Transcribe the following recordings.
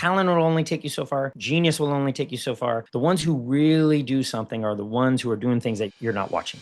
Talent will only take you so far. Genius will only take you so far. The ones who really do something are the ones who are doing things that you're not watching.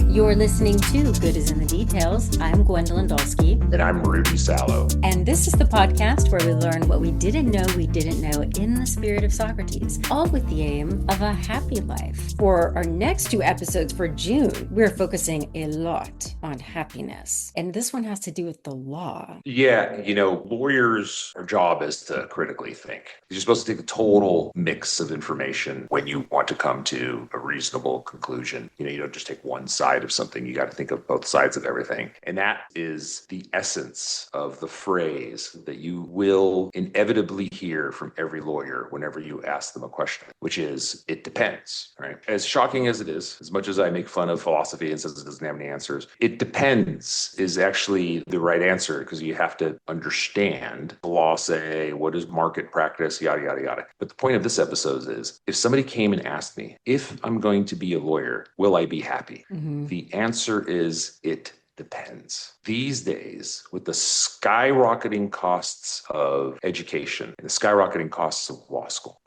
You're listening to Good is in the Details. I'm Gwendolyn Dolske. And I'm Rudy Salo. And this is the podcast where we learn what we didn't know in the spirit of Socrates, all with the aim of a happy life. For our next 2 episodes for June, we're focusing a lot on happiness. And this one has to do with the law. Yeah, lawyers, our job is to critically think. You're supposed to take a total mix of information when you want to come to a reasonable conclusion. You don't just take one side of something. You got to think of both sides of everything. And that is the essence of the phrase that you will inevitably hear from every lawyer whenever you ask them a question, which is, it depends, right? As shocking as it is, as much as I make fun of philosophy and says it doesn't have any answers, it depends is actually the right answer, because you have to understand the law, say, what is market practice, yada, yada, yada. But the point of this episode is, if somebody came and asked me, if I'm going to be a lawyer, will I be happy? The answer is, it depends. These days, with the skyrocketing costs of education and the skyrocketing costs of law school,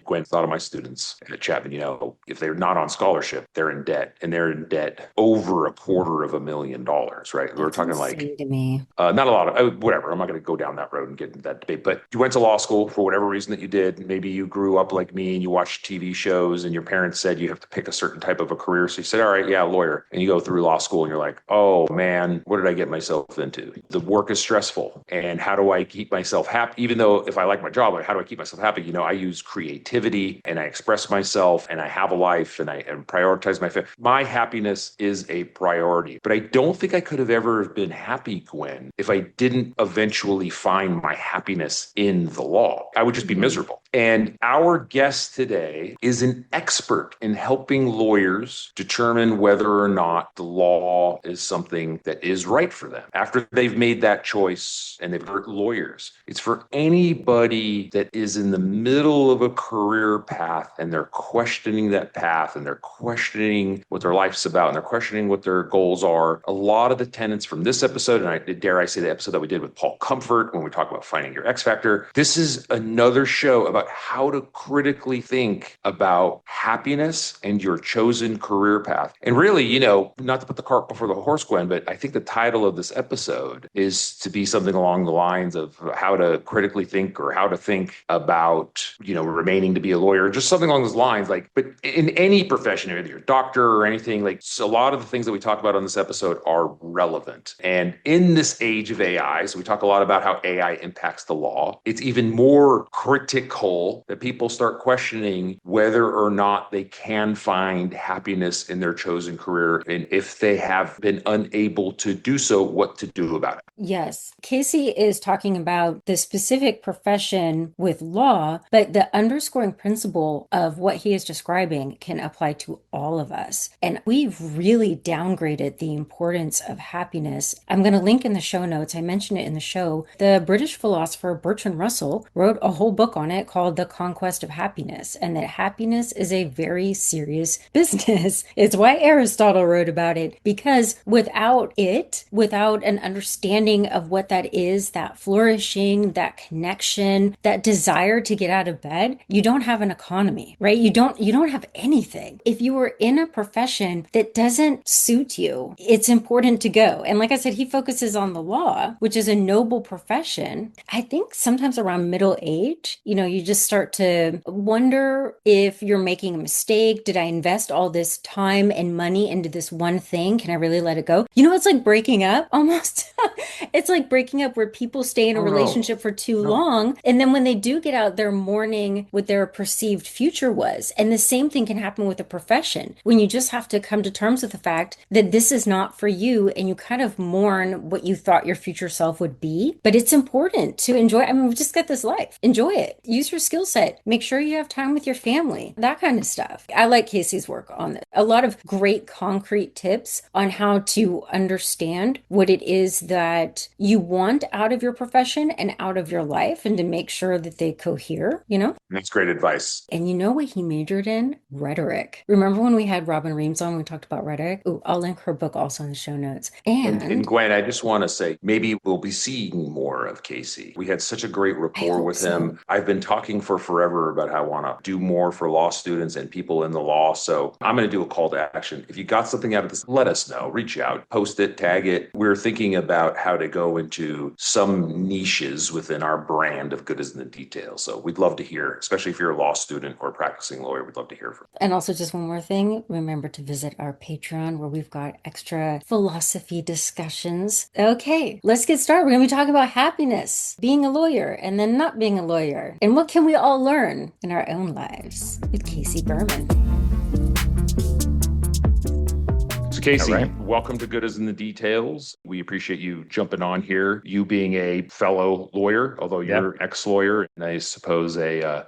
Gwen thought of my students at Chapman, if they're not on scholarship, they're in debt, and they're in debt over $250,000, right? We're talking to me. Not a lot of, whatever. I'm not going to go down that road and get into that debate, but you went to law school for whatever reason that you did. Maybe you grew up like me and you watched TV shows and your parents said you have to pick a certain type of a career. So you said, all right, yeah, lawyer. And you go through law school and you're like, oh man, what did I get myself into? The work is stressful. And how do I keep myself happy? Even though if I like my job, how do I keep myself happy? I use creativity and I express myself and I have a life and I prioritize my family. My happiness is a priority. But I don't think I could have ever been happy, Gwen, if I didn't eventually find my happiness in the law. I would just be miserable. And our guest today is an expert in helping lawyers determine whether or not the law is something that is right for them. After they've made that choice and they've heard lawyers, it's for anybody that is in the middle of a career path and they're questioning that path and they're questioning what their life's about and they're questioning what their goals are. A lot of the tenets from this episode, and dare I say the episode that we did with Paul Comfort when we talk about finding your X Factor, this is another show about how to critically think about happiness and your chosen career path. And really, not to put the cart before the horse, Gwen, but I think the title of this episode is to be something along the lines of how to critically think or how to think about, remaining to be a lawyer, just something along those lines. But in any profession, whether you're a doctor or anything, a lot of the things that we talk about on this episode are relevant. And in this age of AI, so we talk a lot about how AI impacts the law. It's even more critical that people start questioning whether or not they can find happiness in their chosen career. And if they have been unable to do so, what to do about it. Yes. Casey is talking about the specific profession with law, but the underscoring principle of what he is describing can apply to all of us. And we've really downgraded the importance of happiness. I'm going to link in the show notes. I mentioned it in the show. The British philosopher Bertrand Russell wrote a whole book on it called The Conquest of Happiness, and that happiness is a very serious business. It's why Aristotle wrote about it, because without an understanding of what that is, that flourishing, that connection, that desire to get out of bed, you don't have an economy, right? You don't have anything. If you are in a profession that doesn't suit you, it's important to go. And like I said, he focuses on the law, which is a noble profession. I think sometimes around middle age, you just start to wonder if you're making a mistake. Did I invest all this time and money into this one thing? Can I really let it go? It's like breaking up almost. It's like breaking up where people stay in a relationship for too long. And then when they do get out, they're mourning what their perceived future was. And the same thing can happen with a profession, when you just have to come to terms with the fact that this is not for you and you kind of mourn what you thought your future self would be. But it's important to enjoy. We've just got this life. Enjoy it. Use your skill set. Make sure you have time with your family, that kind of stuff. I like Casey's work on this. A lot of great concrete tips on how to understand what it is that you want out of your profession and out of your life and to make sure that they cohere, That's great advice. And you know what he majored in? Rhetoric. Remember when we had Robin Reams on, we talked about rhetoric? Ooh, I'll link her book also in the show notes. And Gwen, I just want to say, maybe we'll be seeing more of Casey. We had such a great rapport with him. I've been talking for forever about how I want to do more for law students and people in the law. So I'm going to do a call to action. If you got something out of this, let us know. Reach out, post it, tag it. We're thinking about how to go into some niches within our brand of Good is in the Details. So we'd love to hear, especially if you're a law student or a practicing lawyer, we'd love to hear from you. And also just one more thing, remember to visit our Patreon where we've got extra philosophy discussions. Okay, let's get started. We're going to be talking about happiness, being a lawyer, and then not being a lawyer. And what can we all learn in our own lives with Casey Berman. Casey, welcome to Good is in the Details. We appreciate you jumping on here. You being a fellow lawyer, although you're an ex-lawyer, and I suppose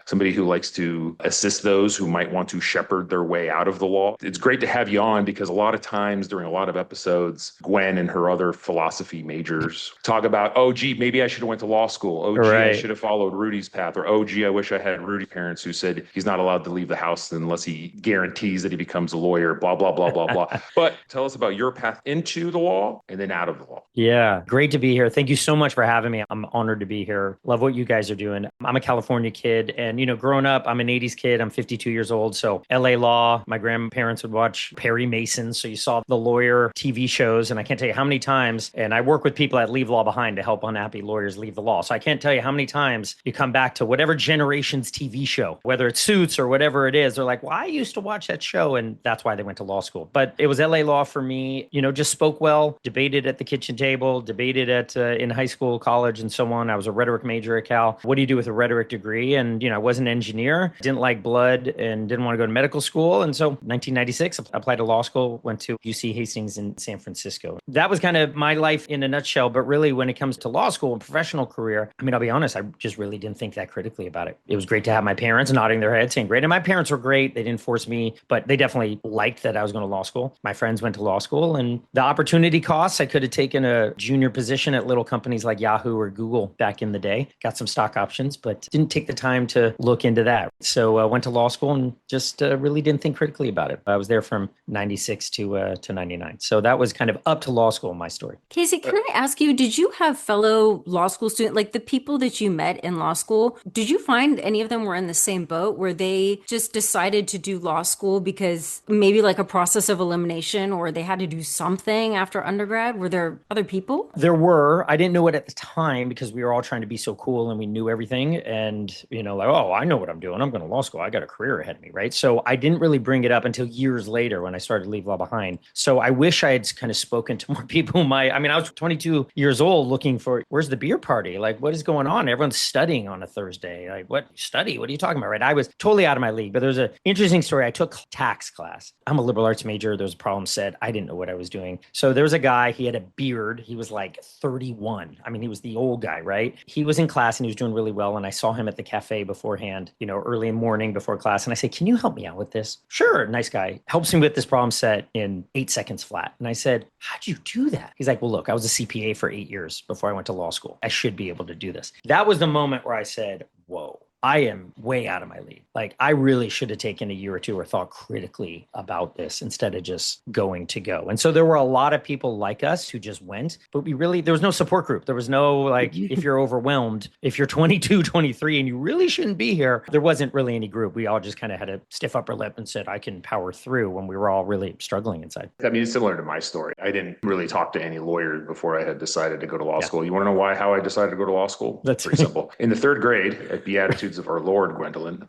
somebody who likes to assist those who might want to shepherd their way out of the law. It's great to have you on because a lot of times during a lot of episodes, Gwen and her other philosophy majors talk about, oh, gee, maybe I should have went to law school. Oh, gee, I should have followed Rudy's path. Or, oh, gee, I wish I had Rudy parents who said he's not allowed to leave the house unless he guarantees that he becomes a lawyer, blah, blah, blah, blah, blah. But tell us about your path into the law and then out of the law. Yeah, great to be here. Thank you so much for having me. I'm honored to be here. Love what you guys are doing. I'm a California kid and, growing up, I'm an 80s kid. I'm 52 years old. So LA Law, my grandparents would watch Perry Mason. So you saw the lawyer TV shows and I can't tell you how many times, and I work with people that leave law behind to help unhappy lawyers leave the law. So I can't tell you how many times you come back to whatever generation's TV show, whether it's Suits or whatever it is. They're like, well, I used to watch that show. And that's why they went to law school. But it was LA Law for me. Just spoke well, debated at the kitchen table, debated in high school, college, and so on. I was a rhetoric major at Cal. What do you do with a rhetoric degree? And, I was an engineer, didn't like blood and didn't want to go to medical school. And so 1996, I applied to law school, went to UC Hastings in San Francisco. That was kind of my life in a nutshell. But really, when it comes to law school and professional career, I'll be honest, I just really didn't think that critically about it. It was great to have my parents nodding their heads saying great. And my parents were great. They didn't force me, but they definitely liked that I was going to law school. My friends went to law school and the opportunity costs, I could have taken a junior position at little companies like Yahoo or Google back in the day, got some stock options, but didn't take the time to look into that. So I went to law school and just really didn't think critically about it. I was there from 96 to 99. So that was kind of up to law school, my story. Casey, can I ask you, did you have fellow law school students, like the people that you met in law school, did you find any of them were in the same boat where they just decided to do law school because maybe like a process of elimination or they had to do something after undergrad? Were there other people? There were. I didn't know it at the time because we were all trying to be so cool and we knew everything. And, like, oh, I know what I'm doing. I'm going to law school. I got a career ahead of me, right? So I didn't really bring it up until years later when I started to leave law behind. So I wish I had kind of spoken to more people. I was 22 years old looking for, where's the beer party? Like, what is going on? Everyone's studying on a Thursday. Like, what study? What are you talking about, right? I was totally out of my league. But there's an interesting story. I took tax class. I'm a liberal arts major. There was a problem set. I didn't know what I was doing. So there was a guy, he had a beard. He was like 31. He was the old guy, right? He was in class and he was doing really well. And I saw him at the cafe beforehand, early in the morning before class. And I said, can you help me out with this? Sure. Nice guy. Helps me with this problem set in 8 seconds flat. And I said, how'd you do that? He's like, well, look, I was a CPA for 8 years before I went to law school. I should be able to do this. That was the moment where I said, whoa. I am way out of my league. Like, I really should have taken a year or two or thought critically about this instead of just going to go. And so there were a lot of people like us who just went, but there was no support group. There was no, like, if you're overwhelmed, if you're 22, 23, and you really shouldn't be here, there wasn't really any group. We all just kind of had a stiff upper lip and said, I can power through when we were all really struggling inside. It's similar to my story. I didn't really talk to any lawyers before I had decided to go to law school. You want to know how I decided to go to law school? That's pretty simple. In the third grade at Beatitudes of Our Lord, Gwendolyn,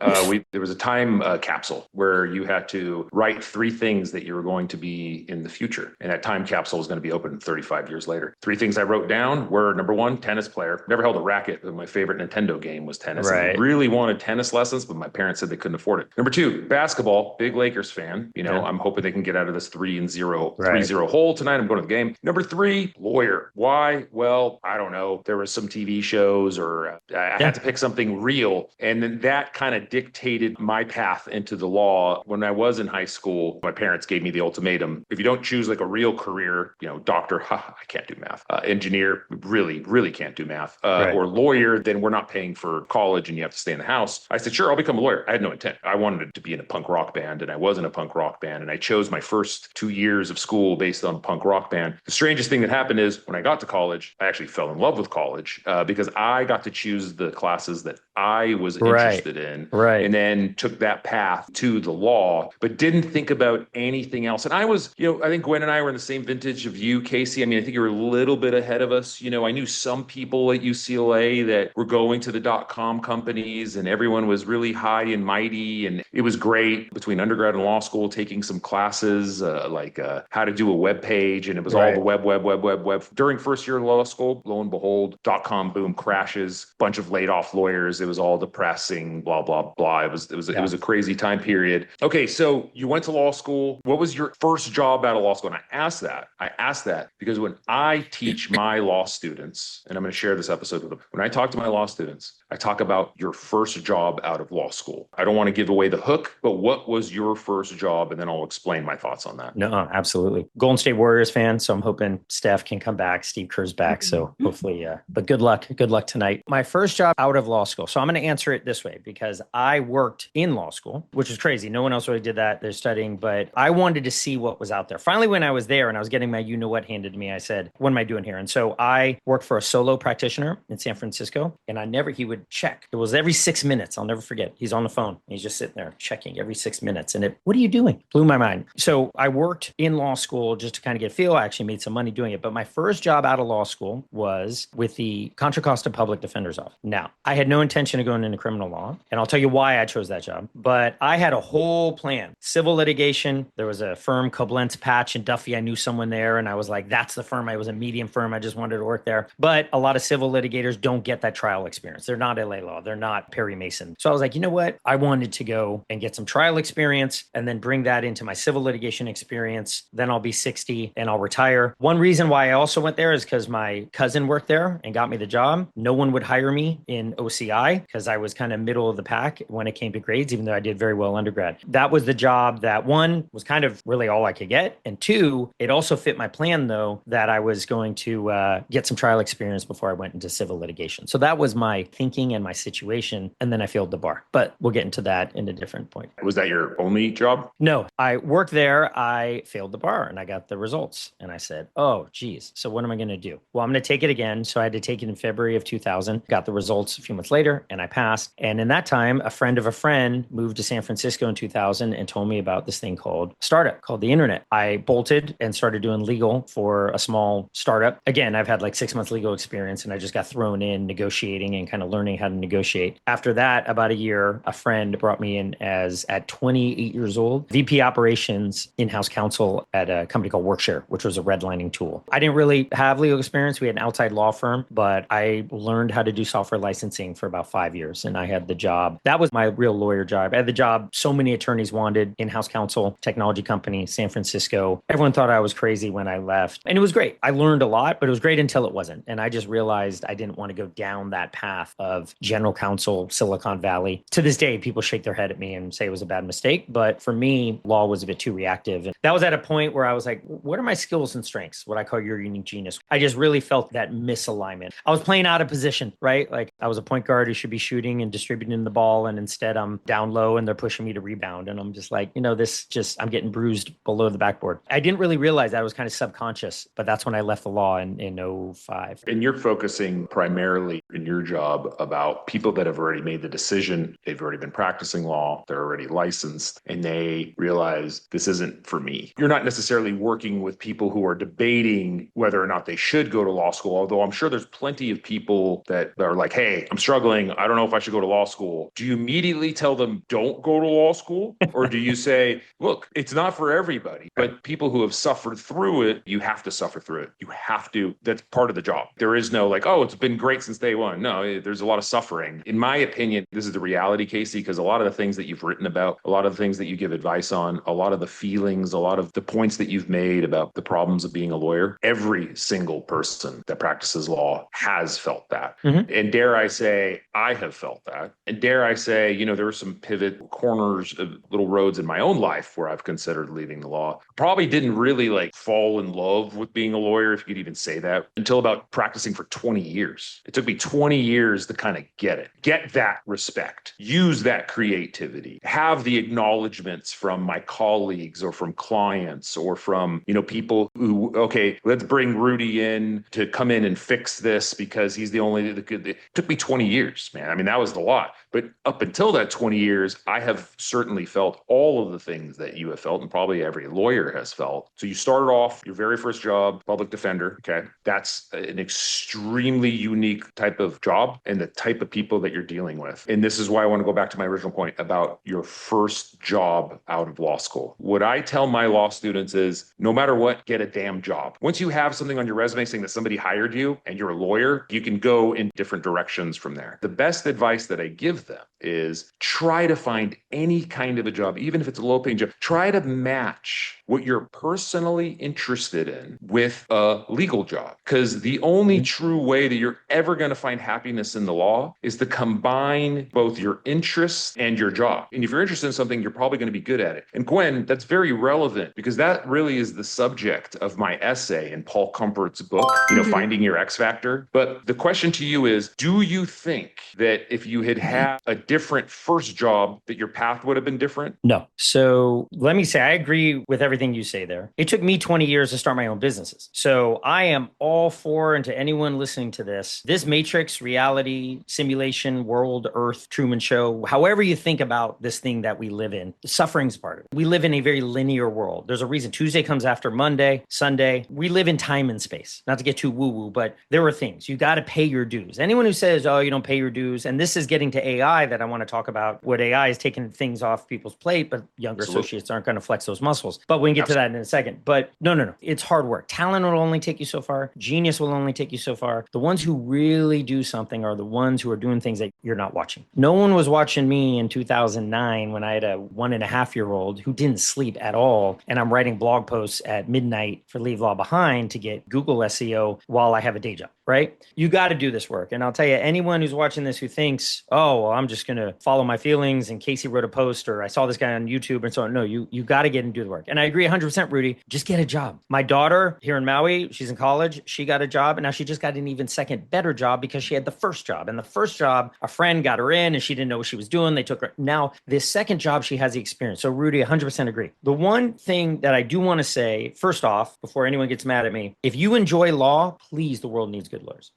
there was a time capsule where you had to write 3 things that you were going to be in the future. And that time capsule was going to be open 35 years later. 3 things I wrote down were, number 1, tennis player. Never held a racket, but my favorite Nintendo game was tennis. Right. I really wanted tennis lessons, but my parents said they couldn't afford it. Number 2, basketball, big Lakers fan. I'm hoping they can get out of this 3-0 hole tonight. I'm going to the game. Number 3, lawyer. Why? Well, I don't know. There was some TV shows or I had to pick something real. And then that kind of dictated dictated my path into the law. When I was in high school, my parents gave me the ultimatum. If you don't choose like a real career, doctor, I can't do math, engineer, really, really can't do math, or lawyer, then we're not paying for college and you have to stay in the house. I said, sure, I'll become a lawyer. I had no intent. I wanted to be in a punk rock band, and I was in a punk rock band, and I chose my first 2 years of school based on punk rock band. The strangest thing that happened is when I got to college, I actually fell in love with college because I got to choose the classes that I was interested in, and then took that path to the law, but didn't think about anything else. And I was, I think Gwen and I were in the same vintage of you, Casey. I mean, I think you were a little bit ahead of us. I knew some people at UCLA that were going to the .com companies, and everyone was really high and mighty, and it was great between undergrad and law school, taking some classes like how to do a web page, and it was all the web. During first year of law school, lo and behold, .com boom crashes, bunch of laid off lawyers. It was all depressing, blah, blah, blah. It was a crazy time period. Okay, so you went to law school. What was your first job out of law school? And I asked that because when I teach my law students, and I'm going to share this episode with them, when I talk to my law students, I talk about your first job out of law school. I don't want to give away the hook, but what was your first job? And then I'll explain my thoughts on that. No, absolutely. Golden State Warriors fan. So I'm hoping Steph can come back. Steve Kerr's back. So hopefully, but good luck. Good luck tonight. My first job out of law school. So I'm going to answer it this way because I worked in law school, which is crazy. No one else really did that. They're studying, but I wanted to see what was out there. Finally, when I was there and I was getting my you-know-what handed to me, I said, what am I doing here? And so I worked for a solo practitioner in San Francisco, and he would check. It was every 6 minutes. I'll never forget. He's on the phone. He's just sitting there checking every 6 minutes. And what are you doing? Blew my mind. So I worked in law school just to kind of get a feel. I actually made some money doing it. But my first job out of law school was with the Contra Costa Public Defender's Office. Now, I had no intention of going into criminal law, and I'll tell you why I chose that job. But I had a whole plan. Civil litigation. There was a firm, Koblenz, Patch, and Duffy. I knew someone there, and I was like, that's the firm. I was a medium firm. I just wanted to work there. But a lot of civil litigators don't get that trial experience. They're not LA law. They're not Perry Mason. So I was like, you know what? I wanted to go and get some trial experience and then bring that into my civil litigation experience. Then I'll be 60 and I'll retire. One reason why I also went there is because my cousin worked there and got me the job. No one would hire me in OCI because I was kind of middle of the pack when it came to grades, even though I did very well undergrad. That was the job that, one, was kind of really all I could get. And two, it also fit my plan, though, that I was going to get some trial experience before I went into civil litigation. So that was my thinking and my situation. And then I failed the bar. But we'll get into that in a different point. Was that your only job? No, I worked there. I failed the bar and I got the results. And I said, oh, geez. So what am I going to do? Well, I'm going to take it again. So I had to take it in February of 2000, got the results a few months later, and I passed. And in that time, a friend of a friend moved to San Francisco in 2000 and told me about this thing called startup, called the internet. I bolted and started doing legal for a small startup. Again, I've had like 6 months legal experience, and I just got thrown in negotiating and kind of learning how to negotiate. After that, about a year, a friend brought me in as, at 28 years old, VP operations, in-house counsel at a company called Workshare, which was a redlining tool. I didn't really have legal experience. We had an outside law firm, but I learned how to do software licensing for about 5 years. And I had the job. That was my real lawyer job. I had the job so many attorneys wanted, in-house counsel, technology company, San Francisco. Everyone thought I was crazy when I left. And it was great. I learned a lot, but it was great until it wasn't. And I just realized I didn't want to go down that path of general counsel, Silicon Valley. To this day, people shake their head at me and say it was a bad mistake. But for me, law was a bit too reactive. And that was at a point where I was like, what are my skills and strengths? What I call your unique genius. I just really felt that misalignment. I was playing out of position, right? Like I was a point guard who should be shooting and distributing the ball. And instead I'm down low and they're pushing me to rebound. And I'm just like, I'm getting bruised below the backboard. I didn't really realize that. I was kind of subconscious, but that's when I left the law in 2005. And you're focusing primarily in your job about people that have already made the decision. They've already been practicing law. They're already licensed and they realize this isn't for me. You're not necessarily working with people who are debating whether or not they should go to law school, although I'm sure there's plenty of people that are like, hey, I'm struggling. I don't know if I should go to law school. Do you immediately tell them don't go to law school? Or do you say, look, it's not for everybody, but people who have suffered through it, you have to suffer through it. You have to. That's part of the job. There is no like, oh, it's been great since day one. No, there's a lot of suffering. In my opinion, this is the reality, Casey, because a lot of the things that you've written about, a lot of the things that you give advice on, a lot of the feelings, a lot of the points that you've made about the problems of being a lawyer, every single person that practices law has felt that. Mm-hmm. And dare I say, I have felt that. And dare I say, say, there were some pivot corners of little roads in my own life where I've considered leaving the law. Probably didn't really like fall in love with being a lawyer, if you could even say that, until about practicing for 20 years. It took me 20 years to kind of get it, get that respect, use that creativity, have the acknowledgments from my colleagues or from clients or from, people who, okay, let's bring Rudy in to come in and fix this because he's the only, it took me 20 years, man. I mean, that was a lot. But up until that 20 years, I have certainly felt all of the things that you have felt and probably every lawyer has felt. So you started off your very first job, public defender. Okay. That's an extremely unique type of job and the type of people that you're dealing with. And this is why I want to go back to my original point about your first job out of law school. What I tell my law students is no matter what, get a damn job. Once you have something on your resume saying that somebody hired you and you're a lawyer, you can go in different directions from there. The best advice that I give them is try to find any kind of a job, even if it's a low paying job, try to match what you're personally interested in with a legal job. Because the only true way that you're ever going to find happiness in the law is to combine both your interests and your job. And if you're interested in something, you're probably going to be good at it. And Gwen, that's very relevant because that really is the subject of my essay in Paul Comfort's book, Finding Your X Factor. But the question to you is, do you think that if you had had a different first job, that your path would have been different? No. So let me say, I agree with everything you say there. It took me 20 years to start my own businesses. So I am all for, and to anyone listening to this matrix, reality, simulation, world, earth, Truman Show, however you think about this thing that we live in, suffering's part of it. We live in a very linear world. There's a reason Tuesday comes after Monday, Sunday. We live in time and space. Not to get too woo-woo, but there are things. You got to pay your dues. Anyone who says, oh, you don't pay your dues, and this is getting to AI that I want to talk about, what AI is taking things off people's plate, but younger associates aren't going to flex those muscles. But we can get to that in a second. But no. It's hard work. Talent will only take you so far. Genius will only take you so far. The ones who really do something are the ones who are doing things that you're not watching. No one was watching me in 2009 when I had a 1.5-year-old who didn't sleep at all. And I'm writing blog posts at midnight for Leave Law Behind to get Google SEO while I have a day job, right? You got to do this work. And I'll tell you, anyone who's watching this who thinks, oh, well, I'm just going to follow my feelings and Casey wrote a post or I saw this guy on YouTube and so on. No, you got to get and do the work. And I agree 100%, Rudy, just get a job. My daughter here in Maui, she's in college. She got a job and now she just got an even second better job because she had the first job. And the first job, a friend got her in and she didn't know what she was doing. They took her. Now, this second job, she has the experience. So Rudy, 100% agree. The one thing that I do want to say, first off, before anyone gets mad at me, if you enjoy law, please, the world needs good lawyers.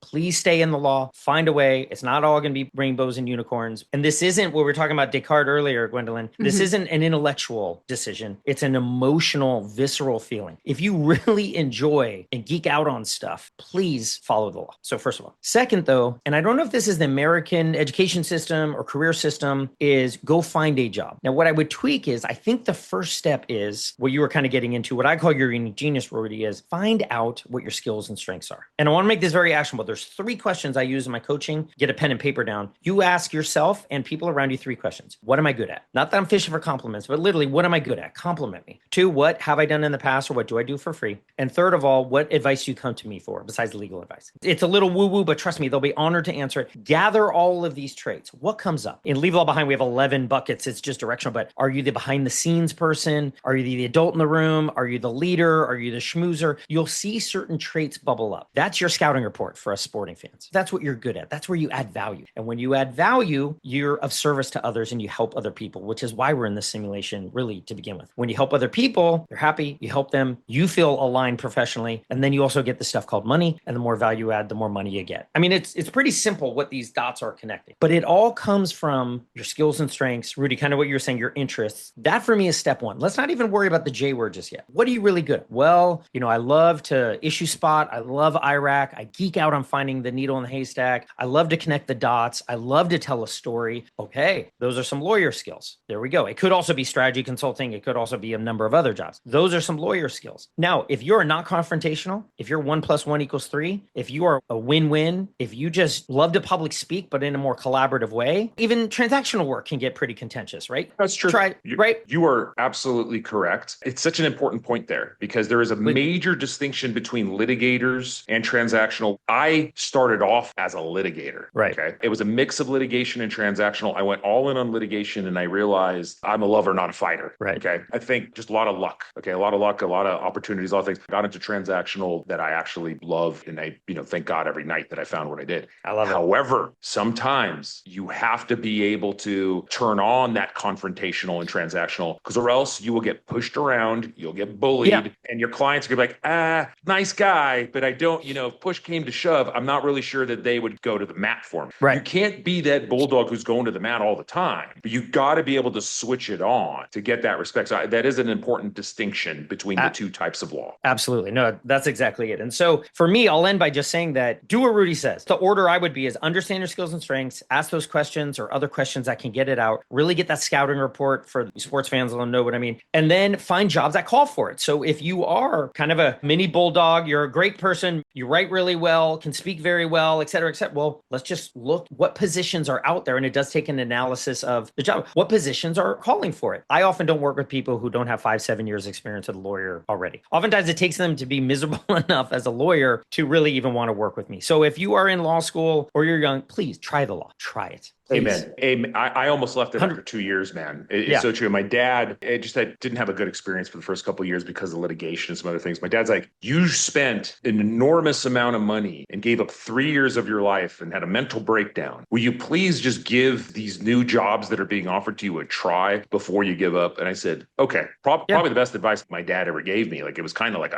Please stay in the law. Find a way. It's not all going to be rainbows and unicorns. And this isn't what we were talking about Descartes earlier, Gwendolyn. This isn't an intellectual decision. It's an emotional, visceral feeling. If you really enjoy and geek out on stuff, please follow the law. So first of all. Second, though, and I don't know if this is the American education system or career system, is go find a job. Now, what I would tweak is I think the first step is what you were kind of getting into, what I call your unique genius, Rudy, is find out what your skills and strengths are. And I want to make this very actionable. There's 3 questions I use in my coaching. Get a pen and paper down. You ask yourself and people around you 3 questions. What am I good at? Not that I'm fishing for compliments, but literally, what am I good at? Compliment me. 2, what have I done in the past or what do I do for free? And third of all, what advice do you come to me for besides legal advice? It's a little woo-woo, but trust me, they'll be honored to answer it. Gather all of these traits. What comes up? In Leave Law Behind, we have 11 buckets. It's just directional, but are you the behind the scenes person? Are you the adult in the room? Are you the leader? Are you the schmoozer? You'll see certain traits bubble up. That's your scouting report for us sporting fans. That's what you're good at. That's where you add value. And when you add value, you're of service to others and you help other people, which is why we're in this simulation really to begin with. When you help other people, they're happy, you help them, you feel aligned professionally, and then you also get the stuff called money, and the more value you add, the more money you get. I mean, it's pretty simple what these dots are connecting, but it all comes from your skills and strengths. Rudy, kind of what you're saying, your interests. That for me is step 1. Let's not even worry about the J word just yet. What are you really good at? Well, I love to issue spot. I love IRAC. I geek out on finding the needle in the haystack. I love to connect the dots. I love to tell a story. Okay, those are some lawyer skills. There we go. It could also be strategy consulting. It could also be a number of other jobs. Those are some lawyer skills. Now, if you're not confrontational, if you're 1 + 1 = 3, if you are a win-win, if you just love to public speak, but in a more collaborative way, even transactional work can get pretty contentious, right? That's true. Right? You are absolutely correct. It's such an important point there because there is a major distinction between litigators and transactional. I started off as a litigator. Right. Okay. It was a mix of litigation and transactional. I went all in on litigation and I realized I'm a lover, not a fighter. Right. Okay. I think just a lot of luck. Okay. A lot of luck, a lot of opportunities, a lot of things. Got into transactional that I actually love. And I, thank God every night that I found what I did. I love it. However, sometimes you have to be able to turn on that confrontational and transactional, because or else you will get pushed around, you'll get bullied, and your clients are gonna be like, nice guy, but I don't, if push came to shove, I'm not really sure that they would go to the mat for me. Right. You can't be that bulldog who's going to the mat all the time, but you got to be able to switch it on to get that respect. So that is an important distinction between the two types of law. Absolutely. No, that's exactly it. And so for me, I'll end by just saying that do what Rudy says. The order I would be is understand your skills and strengths, ask those questions or other questions that can get it out, really get that scouting report for sports fans will know what I mean, and then find jobs that call for it. So if you are kind of a mini bulldog, you're a great person, you write really well, can speak very well, et cetera, et cetera. Well, let's just look what positions are out there. And it does take an analysis of the job. What positions are calling for it? I often don't work with people who don't have 5-7 years experience as a lawyer already. Oftentimes it takes them to be miserable enough as a lawyer to really even want to work with me. So if you are in law school or you're young, please try the law. Try it. Amen. Amen. I almost left it after 2 years, man. It's so true. My dad, I didn't have a good experience for the first couple of years because of litigation and some other things. My dad's like, you spent an enormous amount of money and gave up 3 years of your life and had a mental breakdown. Will you please just give these new jobs that are being offered to you a try before you give up? And I said, okay, probably the best advice my dad ever gave me. Like it was kind of like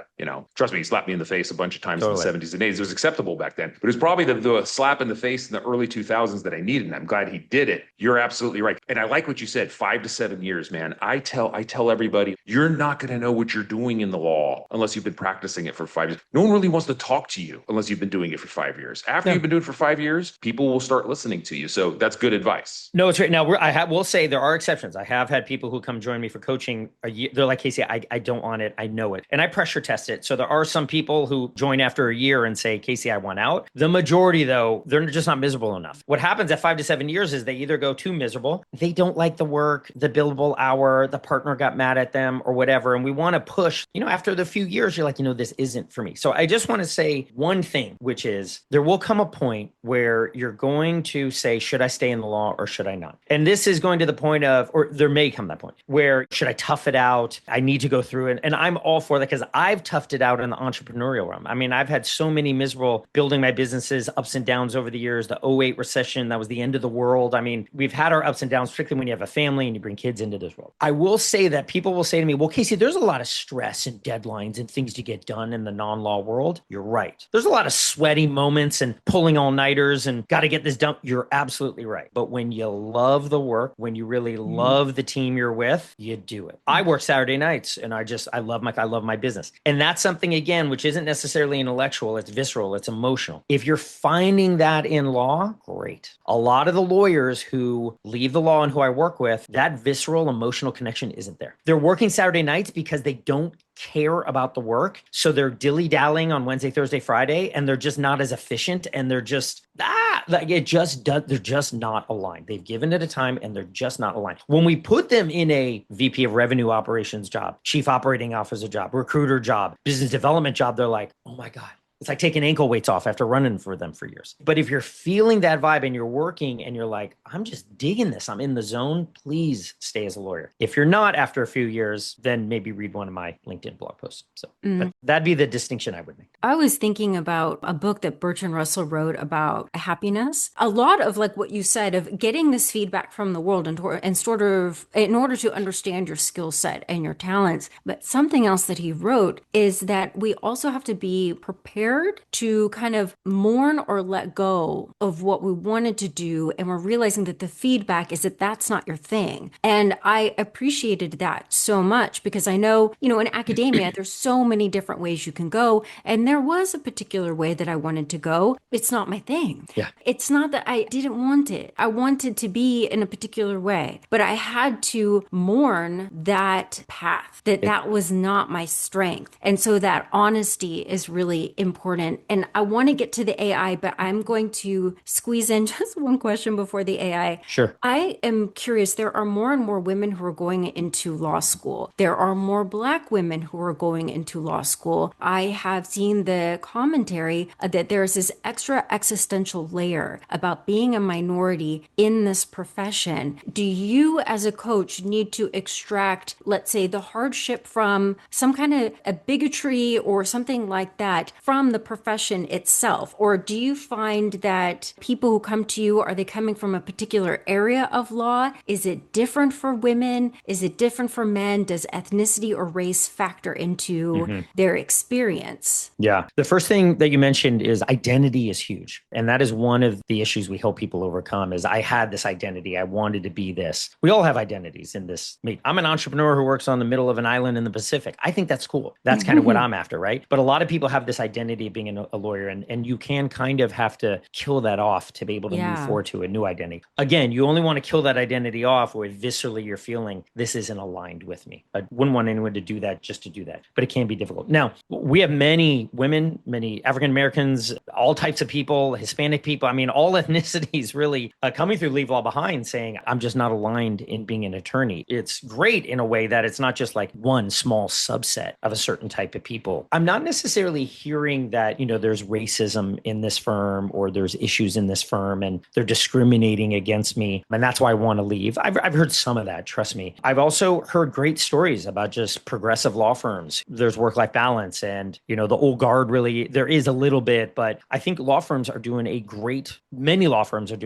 trust me, he slapped me in the face a bunch of times in the 70s and 80s. It was acceptable back then, but it was probably the slap in the face in the early 2000s that I needed. And I'm glad he did it. You're absolutely right. And I like what you said, 5 to 7 years, man. I tell everybody, you're not going to know what you're doing in the law unless you've been practicing it for 5 years. No one really wants to talk to you unless you've been doing it for 5 years. After you've been doing it for 5 years, people will start listening to you. So that's good advice. No, it's right. Now, will say there are exceptions. I have had people who come join me for coaching a year. They're like, Casey, I don't want it. I know it. And I pressure test it. So there are some people who join after a year and say, Casey, I want out. The majority, though, they're just not miserable enough. What happens at 5 to 7 years is they either go too miserable, they don't like the work, the billable hour, the partner got mad at them or whatever. And we want to push, after the few years, you're like, this isn't for me. So I just want to say one thing, which is there will come a point where you're going to say, should I stay in the law or should I not? And this is going to the point of, or there may come that point where should I tough it out? I need to go through it. And I'm all for that because I've toughed it out in the entrepreneurial realm. I mean, I've had so many miserable building my businesses, ups and downs over the years, the '08 recession, that was the end of the world. I mean, we've had our ups and downs, particularly when you have a family and you bring kids into this world. I will say that people will say to me, well, Casey, there's a lot of stress and deadlines and things to get done in the non-law world. You're right. There's a lot of sweaty moments and pulling all-nighters and got to get this done. You're absolutely right. But when you love the work, when you really love the team you're with, you do it. I work Saturday nights and I love my business. And that's something, again, which isn't necessarily intellectual. It's visceral. It's emotional. If you're finding that in law, great. A lot of the lawyers who leave the law and who I work with, that visceral emotional connection isn't there. They're working Saturday nights because they don't care about the work. So they're dilly-dallying on Wednesday, Thursday, Friday, and they're just not as efficient. And they're just, they're just not aligned. They've given it a time and they're just not aligned. When we put them in a VP of revenue operations job, chief operating officer job, recruiter job, business development job, they're like, oh my God. It's like taking ankle weights off after running for them for years. But if you're feeling that vibe and you're working and you're like, I'm just digging this, I'm in the zone, please stay as a lawyer. If you're not after a few years, then maybe read one of my LinkedIn blog posts. So that'd be the distinction I would make. I was thinking about a book that Bertrand Russell wrote about happiness. A lot of like what you said of getting this feedback from the world and sort of in order to understand your skill set and your talents. But something else that he wrote is that we also have to be prepared to kind of mourn or let go of what we wanted to do. And we're realizing that the feedback is that that's not your thing. And I appreciated that so much because I know, in academia, there's so many different ways you can go. And there was a particular way that I wanted to go. It's not my thing. Yeah. It's not that I didn't want it. I wanted to be in a particular way, but I had to mourn that path, that was not my strength. And so that honesty is really important important. And I want to get to the AI, but I'm going to squeeze in just one question before the AI. Sure. I am curious. There are more and more women who are going into law school. There are more Black women who are going into law school. I have seen the commentary that there's this extra existential layer about being a minority in this profession. Do you, as a coach, need to extract, let's say, the hardship from some kind of a bigotry or something like that from the profession itself? Or do you find that people who come to you, are they coming from a particular area of law? Is it different for women? Is it different for men? Does ethnicity or race factor into their experience? Yeah. The first thing that you mentioned is identity is huge. And that is one of the issues we help people overcome is I had this identity. I wanted to be this. We all have identities in this. I mean, I'm an entrepreneur who works on the middle of an island in the Pacific. I think that's cool. That's kind of what I'm after, right? But a lot of people have this identity of being a lawyer, and you can kind of have to kill that off to be able to move forward to a new identity. Again, you only want to kill that identity off where viscerally you're feeling this isn't aligned with me. I wouldn't want anyone to do that just to do that, but it can be difficult. Now, we have many women, many African Americans, all types of people, Hispanic people. I mean, all ethnicities really coming through Leave Law Behind saying, I'm just not aligned in being an attorney. It's great in a way that it's not just like one small subset of a certain type of people. I'm not necessarily hearing that, there's racism in this firm or there's issues in this firm and they're discriminating against me. And that's why I want to leave. I've heard some of that, trust me. I've also heard great stories about just progressive law firms. There's work-life balance and, the old guard really, there is a little bit, but I think many law firms are doing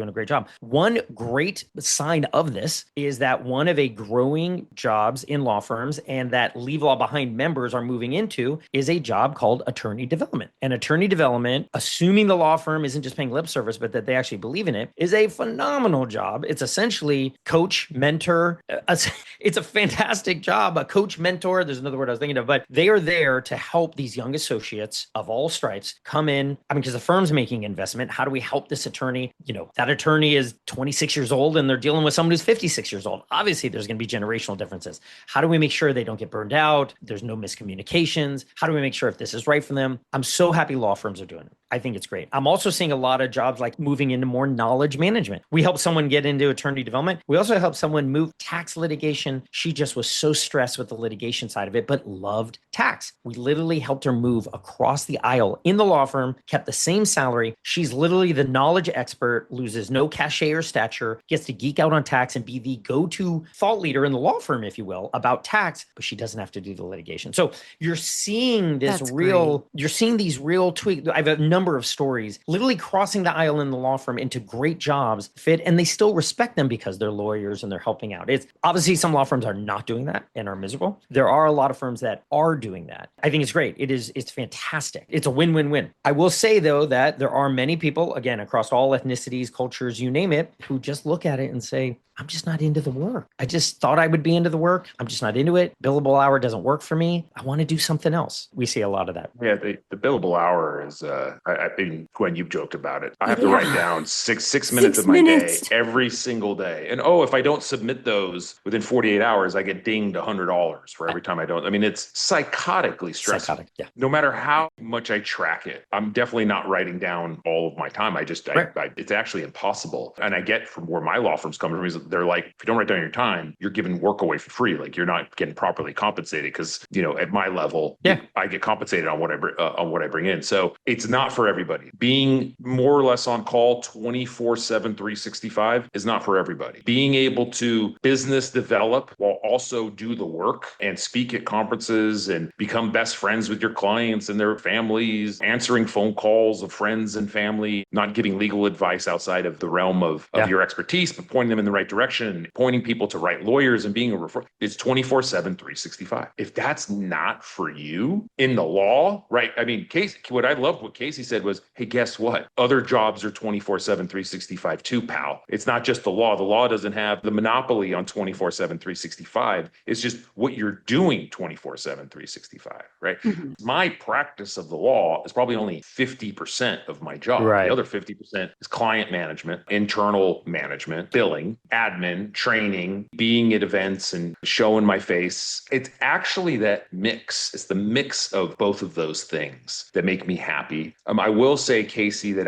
a great job. One great sign of this is that one of a growing jobs in law firms and that Leave Law Behind members are moving into is a job called attorney development. And attorney development, assuming the law firm isn't just paying lip service, but that they actually believe in it, is a phenomenal job. It's essentially coach, mentor. It's a fantastic job. A coach, mentor, there's another word I was thinking of, but they are there to help these young associates of all stripes come in. I mean, because the firm's making investment. How do we help this attorney? That attorney is 26 years old and they're dealing with someone who's 56 years old. Obviously, there's going to be generational differences. How do we make sure they don't get burned out? There's no miscommunications. How do we make sure if this is right for them? I'm so happy law firms are doing it. I think it's great. I'm also seeing a lot of jobs like moving into more knowledge management. We help someone get into attorney development. We also help someone move tax litigation. She just was so stressed with the litigation side of it, but loved tax. We literally helped her move across the aisle in the law firm, kept the same salary. She's literally the knowledge expert, loses no cachet or stature, gets to geek out on tax and be the go-to thought leader in the law firm, if you will, about tax, but she doesn't have to do the litigation. So you're seeing you're seeing these real tweaks. I have a number of stories literally crossing the aisle in the law firm into great jobs fit, and they still respect them because they're lawyers and they're helping out. It's obviously some law firms are not doing that and are miserable. There are a lot of firms that are doing that. I think it's great. It's fantastic. It's a win-win-win. I will say though that there are many people, again, across all ethnicities, cultures, you name it, who just look at it and say, I'm just not into the work. I just thought I would be into the work. I'm just not into it. Billable hour doesn't work for me. I want to do something else. We see a lot of that. Yeah, the billable hour is, I think, Gwen, you've joked about it. I have to write down six minutes of my day every single day. And if I don't submit those within 48 hours, I get dinged $100 for every time I don't. I mean, it's psychotically stressful. Yeah. No matter how much I track it, I'm definitely not writing down all of my time. It's actually impossible. And I get from where my law firms come from is they're like, if you don't write down your time, you're giving work away for free. Like you're not getting properly compensated because, at my level, I get compensated on what I bring in. So it's not for everybody. Being more or less on call 24/7, 365 is not for everybody. Being able to business develop while also do the work and speak at conferences and become best friends with your clients and their families, answering phone calls of friends and family, not giving legal advice outside of the realm of your expertise, but pointing them in the right direction, pointing people to right lawyers and being a referral. It's 24/7, 365. If that's not for you in the law, right? I mean, what I loved what Casey said was, hey, guess what? Other jobs are 24/7, 365 too, pal. It's not just the law. The law doesn't have the monopoly on 24/7, 365. It's just what you're doing 24/7, 365, right? Mm-hmm. My practice of the law is probably only 50% of my job. Right. The other 50% is client management, internal management, billing, admin, training, being at events and showing my face. It's actually that mix. It's the mix of both of those things tasks that make me happy. I will say, Casey, that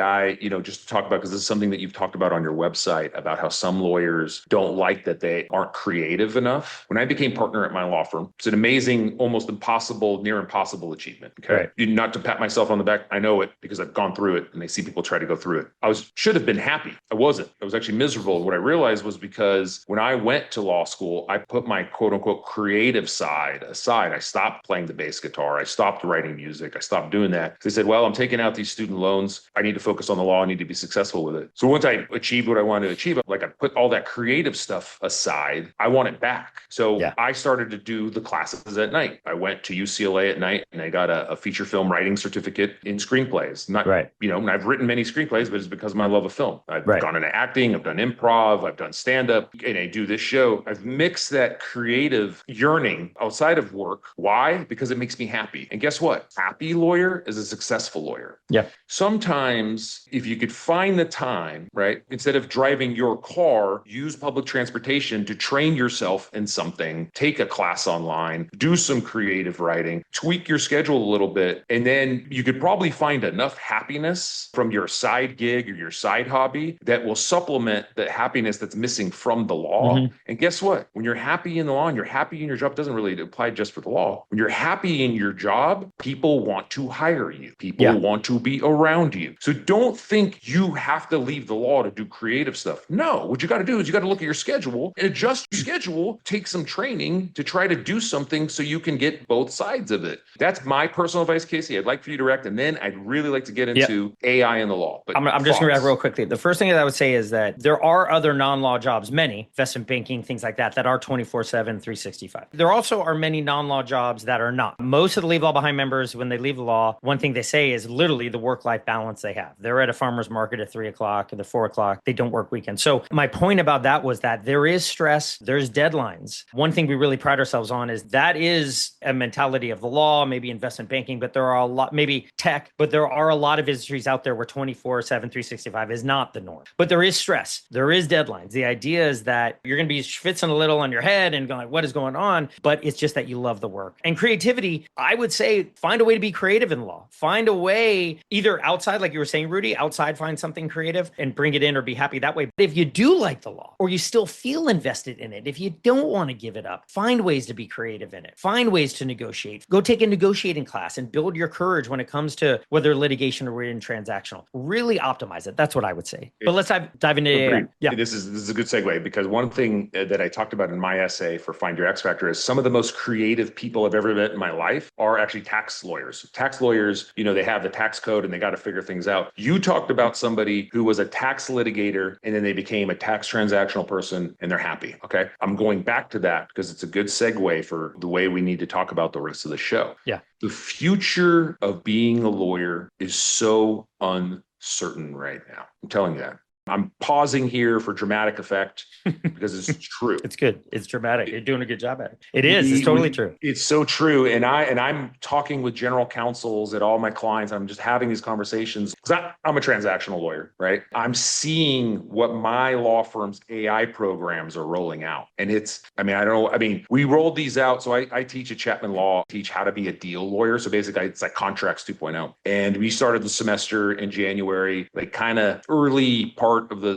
just to talk about, because this is something that you've talked about on your website, about how some lawyers don't like that they aren't creative enough. When I became partner at my law firm, it's an amazing, almost impossible, near impossible achievement. Okay. Right. Not to pat myself on the back. I know it because I've gone through it and I see people try to go through it. Should have been happy. I wasn't. I was actually miserable. And what I realized was because when I went to law school, I put my quote unquote creative side aside. I stopped playing the bass guitar. I stopped writing music. I stopped doing that. They said, well, I'm taking out these student loans. I need to focus on the law. I need to be successful with it. So once I achieved what I wanted to achieve, like I put all that creative stuff aside, I want it back. So I started to do the classes at night. I went to UCLA at night and I got a feature film writing certificate in screenplays. Not, and I've written many screenplays, but it's because of my love of film. I've gone into acting, I've done improv, I've done stand-up, and I do this show. I've mixed that creative yearning outside of work. Why? Because it makes me happy. And guess what? Happy lawyer is a successful lawyer. Yeah. Sometimes if you could find the time, right, instead of driving your car, use public transportation to train yourself in something, take a class online, do some creative writing, tweak your schedule a little bit, and then you could probably find enough happiness from your side gig or your side hobby that will supplement the happiness that's missing from the law. Mm-hmm. And guess what? When you're happy in the law and you're happy in your job, it doesn't really apply just for the law. When you're happy in your job, people want to hire you. People want to be around you. So don't think you have to leave the law to do creative stuff. No, what you got to do is you got to look at your schedule and adjust your schedule, take some training to try to do something so you can get both sides of it. That's my personal advice, Casey. I'd like for you to direct, and then I'd really like to get into AI in the law. But I'm just going to react real quickly. The first thing that I would say is that there are other non-law jobs, many, investment banking, things like that are 24/7, 365. There also are many non-law jobs that are not. Most of the Leave Law Behind members, when they leave the law, one thing they say is literally the work-life balance they have. They're at a farmer's market at 3 o'clock, at 4 o'clock. They don't work weekends. So my point about that was that there is stress, there's deadlines. One thing we really pride ourselves on is that is a mentality of the law, maybe investment banking, but there are a lot, maybe tech, but there are a lot of industries out there where 24/7, 365 is not the norm. But there is stress, there is deadlines. The idea is that you're going to be schwitzing a little on your head and going, what is going on? But it's just that you love the work. And creativity, I would say, find a way to be creative in law. Find a way, either outside, like you were saying, Rudy, outside, find something creative and bring it in or be happy that way. But if you do like the law or you still feel invested in it, if you don't want to give it up, find ways to be creative in it. Find ways to negotiate. Go take a negotiating class and build your courage when it comes to whether litigation or we're in transactional. Really optimize it. That's what I would say. But let's dive into AI. Yeah. This is a good segue, because one thing that I talked about in my essay for Find Your X Factor is some of the most creative people I've ever met in my life are actually tax lawyers. Tax lawyers, they have the tax code and they got to figure things out. You talked about somebody who was a tax litigator and then they became a tax transactional person and they're happy. Okay. I'm going back to that because it's a good segue for the way we need to talk about the rest of the show. Yeah. The future of being a lawyer is so uncertain right now. I'm telling you that. I'm pausing here for dramatic effect because it's true. It's good. It's dramatic. You're doing a good job at it. It is. It's totally true. It's so true. And I'm talking with general counsels at all my clients. I'm just having these conversations because I'm a transactional lawyer, right? I'm seeing what my law firm's AI programs are rolling out. And we rolled these out. So I teach at Chapman Law, teach how to be a deal lawyer. So basically it's like contracts 2.0. And we started the semester in January, like kind of early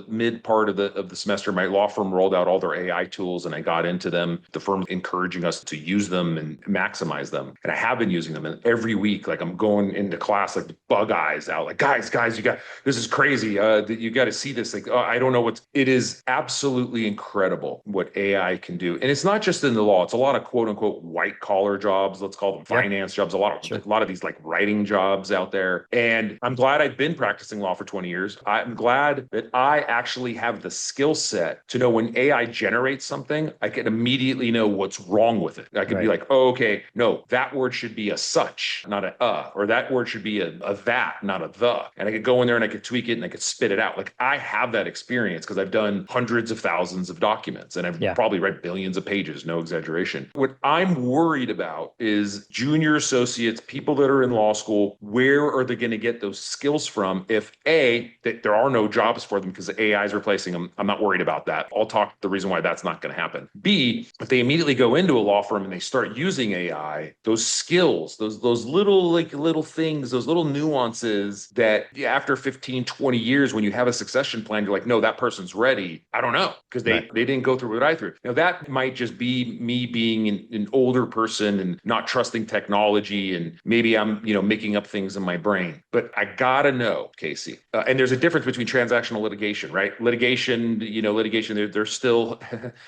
mid part of the semester. My law firm rolled out all their AI tools and I got into them. The firm's encouraging us to use them and maximize them. And I have been using them. And every week, like I'm going into class, like bug eyes out, like guys, this is crazy. You got to see this. Like, I don't know it is absolutely incredible what AI can do. And it's not just in the law. It's a lot of quote unquote white collar jobs. Let's call them finance jobs. A lot of these like writing jobs out there. And I'm glad I've been practicing law for 20 years. I'm glad that I actually have the skill set to know when AI generates something, I can immediately know what's wrong with it. I could be like, oh, okay, no, that word should be a such, not a, or that word should be a that, not a the. And I could go in there and I could tweak it and I could spit it out. Like I have that experience because I've done hundreds of thousands of documents and I've probably read billions of pages, no exaggeration. What I'm worried about is junior associates, people that are in law school, where are they going to get those skills from if that there are no jobs for for them because AI is replacing them. I'm not worried about that. I'll talk the reason why that's not going to happen. B, if they immediately go into a law firm and they start using AI, those skills, those little things, those little nuances that after 15, 20 years, when you have a succession plan, you're like, no, that person's ready. I don't know, because they didn't go through what I through. Now, that might just be me being an older person and not trusting technology, and maybe I'm, making up things in my brain. But I gotta know, Casey, and there's a difference between transactional litigation, right? Litigation, they're still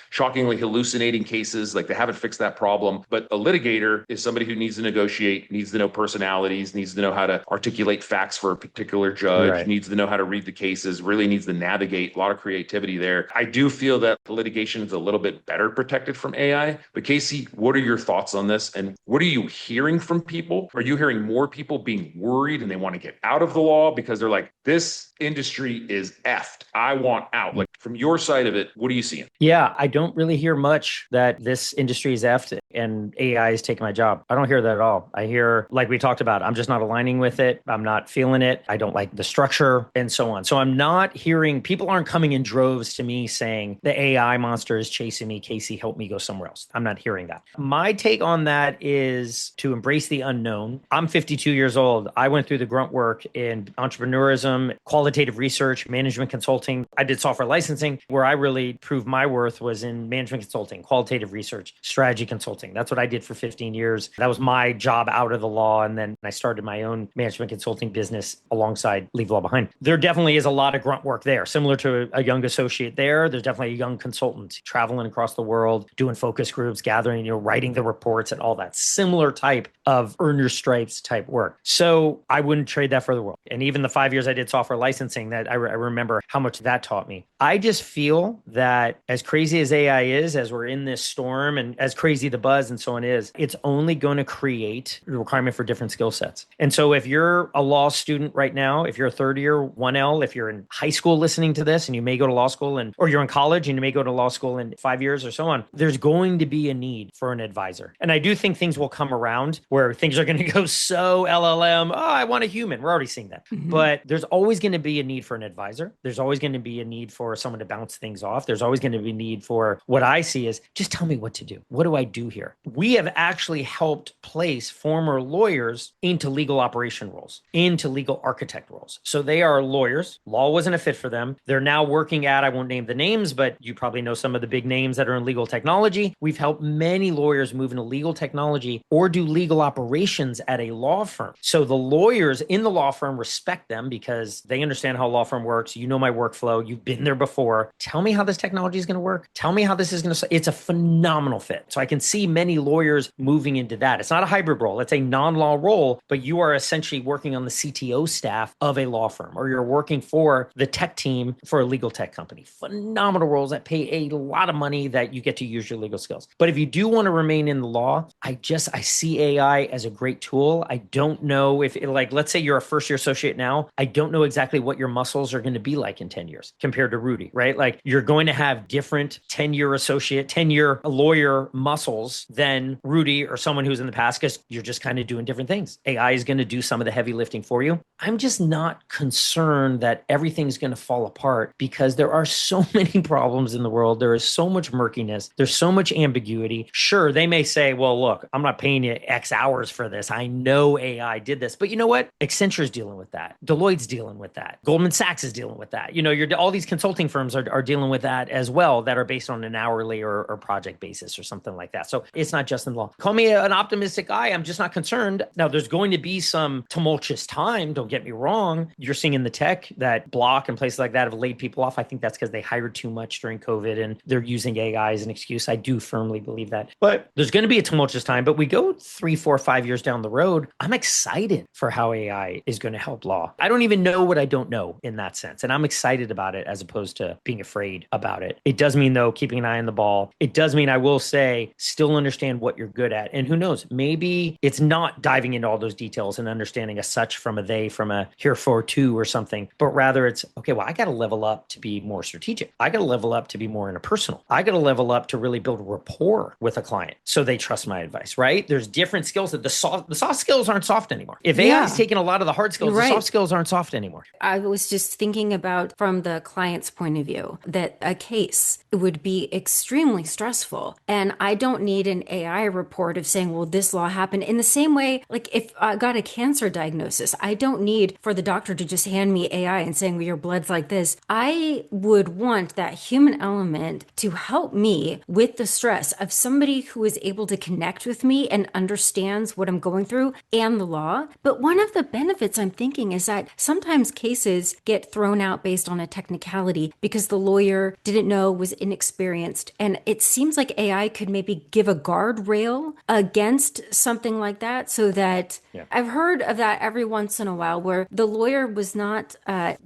shockingly hallucinating cases. Like, they haven't fixed that problem. But a litigator is somebody who needs to negotiate, needs to know personalities, needs to know how to articulate facts for a particular judge, needs to know how to read the cases, really needs to navigate. A lot of creativity there. I do feel that litigation is a little bit better protected from AI. But Casey, what are your thoughts on this? And what are you hearing from people? Are you hearing more people being worried and they want to get out of the law because they're like, this industry is effed, I want out? Like, from your side of it, what are you seeing? Yeah, I don't really hear much that this industry is effed and AI is taking my job. I don't hear that at all. I hear, like we talked about, I'm just not aligning with it. I'm not feeling it. I don't like the structure and so on. So I'm not hearing, people aren't coming in droves to me saying the AI monster is chasing me. Casey, help me go somewhere else. I'm not hearing that. My take on that is to embrace the unknown. I'm 52 years old. I went through the grunt work in entrepreneurism, qualitative research, management consulting. I did software licensing. Where I really proved my worth was in management consulting, qualitative research, strategy consulting. That's what I did for 15 years. That was my job out of the law. And then I started my own management consulting business alongside Leave Law Behind. There definitely is a lot of grunt work there. Similar to a young associate there's definitely a young consultant traveling across the world, doing focus groups, gathering, writing the reports and all that similar type of earn your stripes type work. So I wouldn't trade that for the world. And even the 5 years I did software licensing, that I remember how much that taught me. I just feel that as crazy as AI is, as we're in this storm and as crazy the buzz and so on is, it's only going to create a requirement for different skill sets. And so if you're a law student right now, if you're a third year 1L, if you're in high school listening to this and you may go to law school or you're in college and you may go to law school in 5 years or so on, there's going to be a need for an advisor. And I do think things will come around where things are going to go so LLM, I want a human. We're already seeing that. Mm-hmm. But there's always going to be a need for an advisor. There's always going to be a need for someone to bounce things off. There's always going to be a need for what I see is just tell me what to do. What do I do here? We have actually helped place former lawyers into legal operation roles, into legal architect roles. So they are lawyers. Law wasn't a fit for them. They're now working at, I won't name the names, but you probably know some of the big names that are in legal technology. We've helped many lawyers move into legal technology or do legal operations at a law firm. So the lawyers in the law firm respect them because they understand how a law firm works. You know my workflow. You've been there before. Tell me how this technology is going to work. Tell me how this is going to, it's a phenomenal fit. So I can see many lawyers moving into that. It's not a hybrid role. It's a non-law role, but you are essentially working on the CTO staff of a law firm, or you're working for the tech team for a legal tech company. Phenomenal roles that pay a lot of money that you get to use your legal skills. But if you do want to remain in the law, I see AI as a great tool. I don't know if, let's say you're a first year associate now, I don't know exactly what your muscles are going to be like in 10 years compared to Rudy, right? Like, you're going to have different 10-year associate, 10-year lawyer muscles than Rudy or someone who's in the past, because you're just kind of doing different things. AI is going to do some of the heavy lifting for you. I'm just not concerned that everything's going to fall apart because there are so many problems in the world. There is so much murkiness. There's so much ambiguity. Sure, they may say, well, look, I'm not paying you X hours for this. I know AI did this. But you know what? Accenture's dealing with that. Deloitte's dealing with that. Goldman Sachs is dealing with that. All these consulting firms are dealing with that as well, that are based on an hourly or project basis or something like that. So it's not just in law. Call me an optimistic guy. I'm just not concerned. Now, there's going to be some tumultuous time. Don't get me wrong. You're seeing in the tech that Block and places like that have laid people off. I think that's because they hired too much during COVID and they're using AI as an excuse. I do firmly believe that. But there's going to be a tumultuous time. But we go 3, 4, 5 years down the road. I'm excited for how AI is going to help law. I don't even know what I don't know in that sense. And I'm excited about it as opposed opposed to being afraid about it. It does mean, though, keeping an eye on the ball. It does mean, I will say, still understand what you're good at. And who knows, maybe it's not diving into all those details and understanding a such from a they, from a here for to or something, but rather it's, okay, well, I got to level up to be more strategic. I got to level up to be more interpersonal. I got to level up to really build rapport with a client so they trust my advice, right? There's different skills that the soft skills aren't soft anymore. If AI is taking a lot of the hard skills, the soft skills aren't soft anymore. I was just thinking about from the client's point of view that a case would be extremely stressful. And I don't need an AI report of saying, well, this law happened. In the same way, like if I got a cancer diagnosis, I don't need for the doctor to just hand me AI and saying, well, your blood's like this. I would want that human element to help me with the stress of somebody who is able to connect with me and understands what I'm going through and the law. But one of the benefits I'm thinking is that sometimes cases get thrown out based on a technicality because the lawyer didn't know, was inexperienced. And it seems like AI could maybe give a guardrail against something like that, so that I've heard of that every once in a while where the lawyer was not,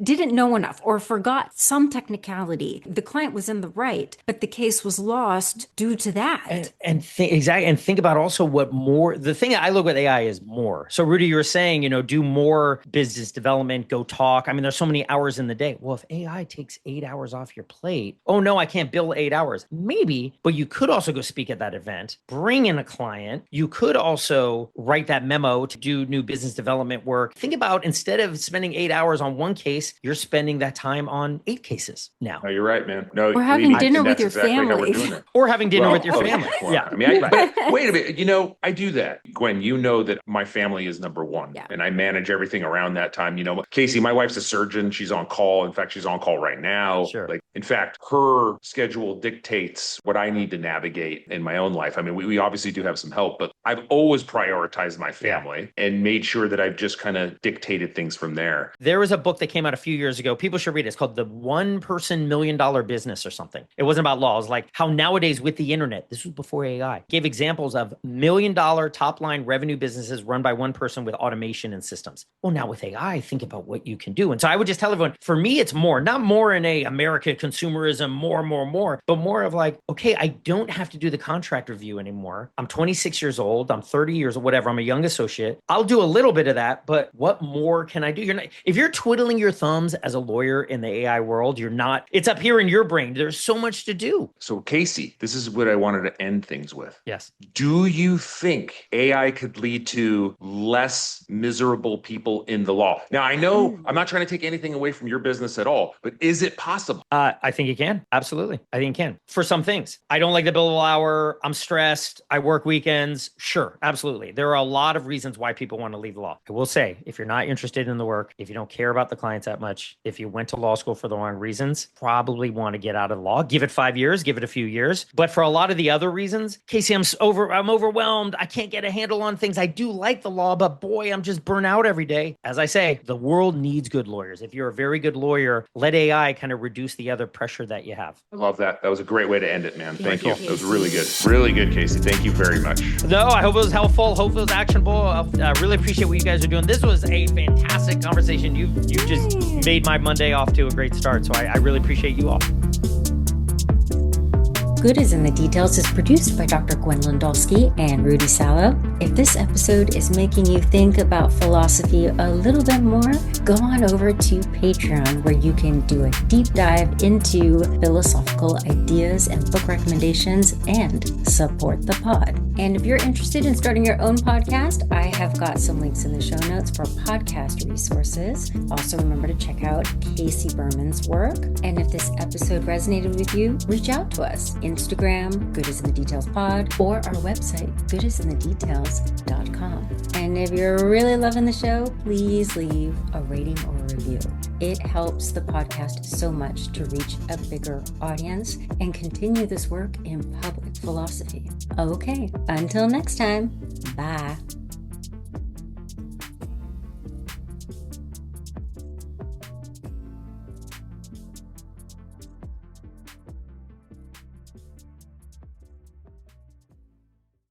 didn't know enough or forgot some technicality. The client was in the right, but the case was lost due to that. Exactly. And think about also what more, the thing I look at AI is more. So Rudy, you were saying, do more business development, go talk. I mean, there's so many hours in the day. Well, if AI takes 8 hours off your plate, oh no, I can't bill 8 hours. Maybe, but you could also go speak at that event, bring in a client. You could also write that memo to do new business development work. Think about, instead of spending 8 hours on one case, you're spending that time on 8 cases now. No, you're right, man. No, or having dinner with your family. Or having dinner with your family. Yeah. I mean, but wait a minute. I do that. Gwen, that my family is number one. Yeah. And I manage everything around that time. Casey, my wife's a surgeon. She's on call. In fact, she's on call right now. Sure. In fact, her schedule dictates what I need to navigate in my own life. I mean, we obviously do have some help, but I've always prioritized my family and made sure that I've just kind of dictated things from there. There was a book that came out a few years ago. People should read it. It's called The One Person $1 Million Business or something. It wasn't about law. It was like how nowadays with the internet, this was before AI, gave examples of $1 million top line revenue businesses run by one person with automation and systems. Well, now with AI, think about what you can do. And so I would just tell everyone, for me, it's more, not more in a America consumerism, more, but more of like, okay, I don't have to do the contract review anymore. I'm 26 years old. I'm 30 years or whatever. I'm a young associate. I'll do a little bit of that, but what more can I do? If you're twiddling your thumbs as a lawyer in the AI world, you're not, it's up here in your brain. There's so much to do. So Casey, this is what I wanted to end things with. Yes. Do you think AI could lead to less miserable people in the law? Now, I know I'm not trying to take anything away from your business at all, but is it possible? I think it can. Absolutely. I think it can. For some things. I don't like the billable hour. I'm stressed. I work weekends. Sure. Absolutely. There are a lot of reasons why people want to leave the law. I will say, if you're not interested in the work, if you don't care about the clients that much, if you went to law school for the wrong reasons, probably want to get out of the law. Give it 5 years, give it a few years. But for a lot of the other reasons, Casey, I'm overwhelmed. I can't get a handle on things. I do like the law, but boy, I'm just burnt out every day. As I say, the world needs good lawyers. If you're a very good lawyer, let AI kind of reduce the other pressure that you have. I love that. That was a great way to end it, man. Thank you. That was really good. Really good, Casey. Thank you very much. No, I hope it was helpful. Hope it was actionable. I really appreciate what you guys are doing. This was a fantastic conversation. You just made my Monday off to a great start. So I really appreciate you all. Good is in the Details is produced by Dr. Gwendolyn Dolske and Rudy Salo. If this episode is making you think about philosophy a little bit more, go on over to Patreon, where you can do a deep dive into philosophical ideas and book recommendations and support the pod. And if you're interested in starting your own podcast, I have got some links in the show notes for podcast resources. Also, remember to check out Casey Berman's work. And if this episode resonated with you, reach out to us. Instagram, Good is in the Details Pod, or our website, goodisinthedetails.com. And if you're really loving the show, please leave a rating or a review. It helps the podcast so much to reach a bigger audience and continue this work in public philosophy. Okay, until next time, bye.